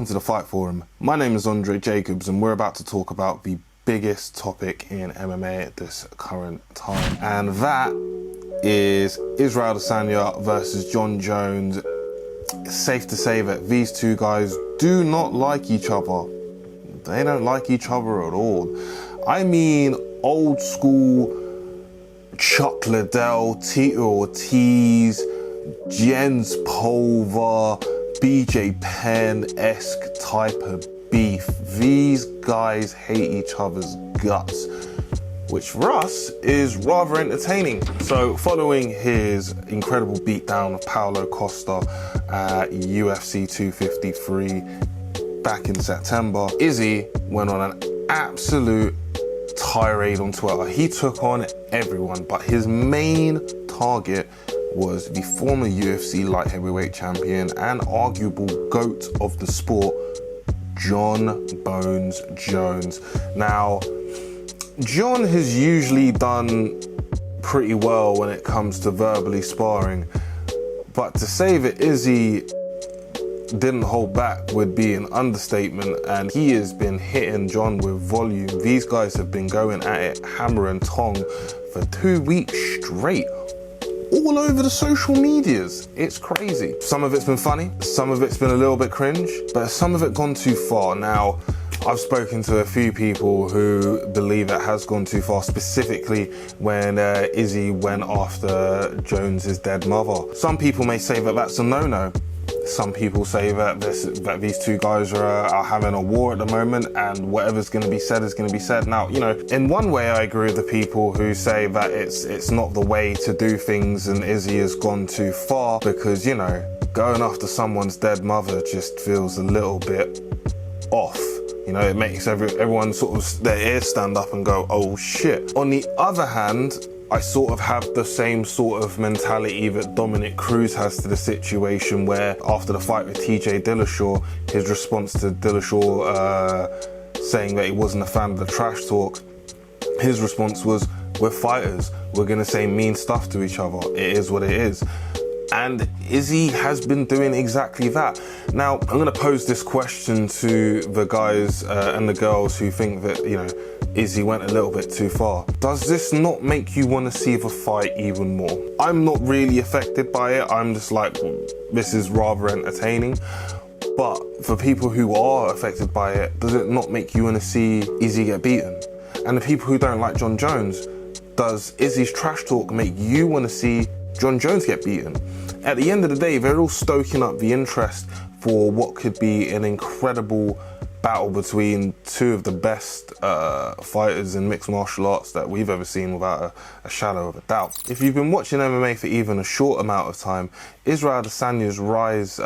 welcome to the Fight Forum. My name is Andre Jacobs and we're about to talk about the biggest topic in MMA at this current time. And that is Israel Adesanya versus Jon Jones. It's safe to say that these two guys do not like each other. They don't like each other at all. I mean old school Chuck Liddell, Tito Ortiz, Jens Pulver, BJ Penn-esque type of beef. These guys hate each other's guts, which for us is rather entertaining. So following his incredible beatdown of Paulo Costa at UFC 253 back in September, Izzy went on an absolute tirade on Twitter. He took on everyone, but his main target was the former UFC light heavyweight champion and arguable GOAT of the sport, Jon Bones Jones. Now, Jon has usually done pretty well when it comes to verbally sparring, but to say that Izzy didn't hold back would be an understatement, and he has been hitting Jon with volume. These guys have been going at it hammer and tong for 2 weeks straight, all over the social medias. It's crazy. Some of it's been funny, some of it's been a little bit cringe, but some of it gone too far. Now, I've spoken to a few people who believe it has gone too far, specifically when Izzy went after Jones's dead mother. Some people may say that that's a no-no. Some people say that these two guys are having a war at the moment, and whatever's going to be said is going to be said. Now, you know, in one way I agree with the people who say that it's not the way to do things and Izzy has gone too far, because, you know, going after someone's dead mother just feels a little bit off. You know, it makes everyone sort of their ears stand up and go, oh shit. On the other hand, I sort of have the same sort of mentality that Dominic Cruz has to the situation, where after the fight with TJ Dillashaw, his response to Dillashaw saying that he wasn't a fan of the trash talk, his response was, we're fighters, we're gonna say mean stuff to each other, it is what it is. And Izzy has been doing exactly that. Now, I'm gonna pose this question to the guys and the girls who think that, you know, Izzy went a little bit too far. Does this not make you want to see the fight even more? I'm not really affected by it. I'm just like, this is rather entertaining. But for people who are affected by it, does it not make you want to see Izzy get beaten? And the people who don't like Jon Jones, does Izzy's trash talk make you want to see Jon Jones get beaten? At the end of the day, they're all stoking up the interest for what could be an incredible battle between two of the best fighters in mixed martial arts that we've ever seen, without a shadow of a doubt. If you've been watching MMA for even a short amount of time, Israel Adesanya's rise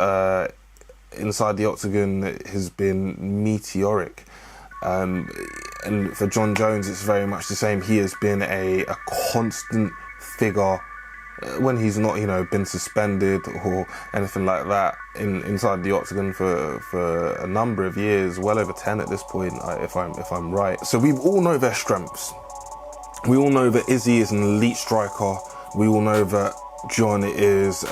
inside the octagon has been meteoric. And for Jon Jones, it's very much the same. He has been a constant figure when he's not, you know, been suspended or anything like that inside the octagon for a number of years, well over 10 at this point, if I'm right. So we all know their strengths. We all know that Izzy is an elite striker. We all know that Jon is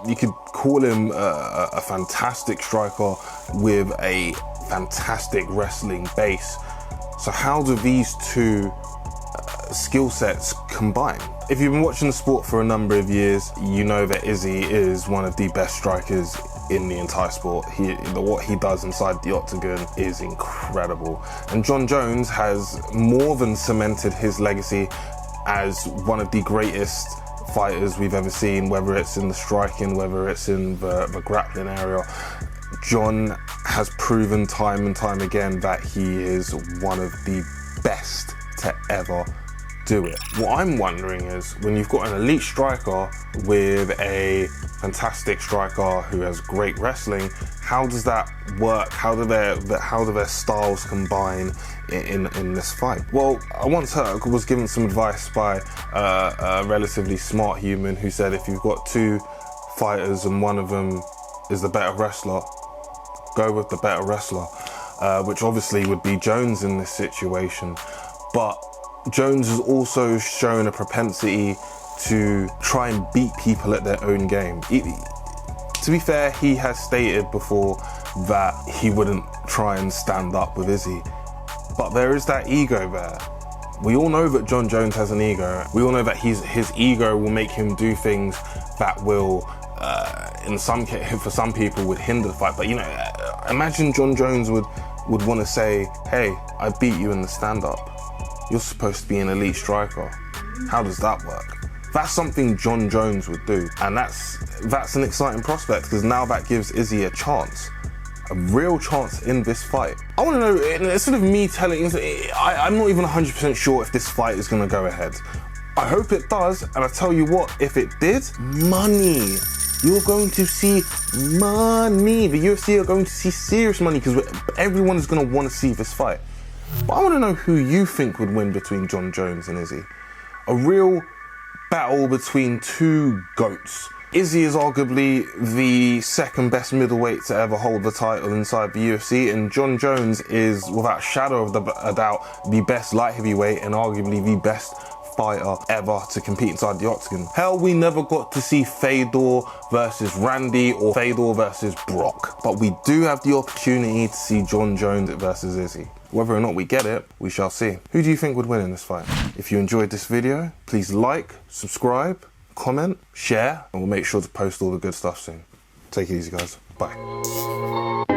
you could call him a fantastic striker with a fantastic wrestling base. So how do these two skill sets combine? If you've been watching the sport for a number of years, you know that Izzy is one of the best strikers in the entire sport. What he does inside the octagon is incredible. And Jon Jones has more than cemented his legacy as one of the greatest fighters we've ever seen, whether it's in the striking, whether it's in the grappling area. Jon has proven time and time again that he is one of the best to ever do it. What I'm wondering is, when you've got an elite striker with a fantastic striker who has great wrestling, how does that work? How do their styles combine in this fight? Well, I once was given some advice by a relatively smart human who said, if you've got two fighters and one of them is the better wrestler, go with the better wrestler, which obviously would be Jones in this situation. But Jones has also shown a propensity to try and beat people at their own game. To be fair, he has stated before that he wouldn't try and stand up with Izzy. But there is that ego there. We all know that Jon Jones has an ego. We all know that his ego will make him do things that will, for some people, would hinder the fight. But imagine Jon Jones would want to say, "Hey, I beat you in the stand-up. You're supposed to be an elite striker." How does that work? That's something Jon Jones would do, and that's an exciting prospect, because now that gives Izzy a chance. A real chance in this fight. I want to know, instead of me telling, I'm not even 100% sure if this fight is going to go ahead. I hope it does, and I tell you what, if it did, money. You're going to see money. The UFC are going to see serious money, because everyone is going to want to see this fight. But I want to know who you think would win between Jon Jones and Izzy. A real battle between two GOATs. Izzy is arguably the second best middleweight to ever hold the title inside the UFC, and Jon Jones is, without a shadow of a doubt, the best light heavyweight and arguably the best fighter ever to compete inside the octagon. Hell, we never got to see Fedor versus Randy or Fedor versus Brock, but we do have the opportunity to see Jon Jones versus Izzy. Whether or not we get it, we shall see. Who do you think would win in this fight? If you enjoyed this video, please like, subscribe, comment, share, and we'll make sure to post all the good stuff soon. Take it easy, guys. Bye.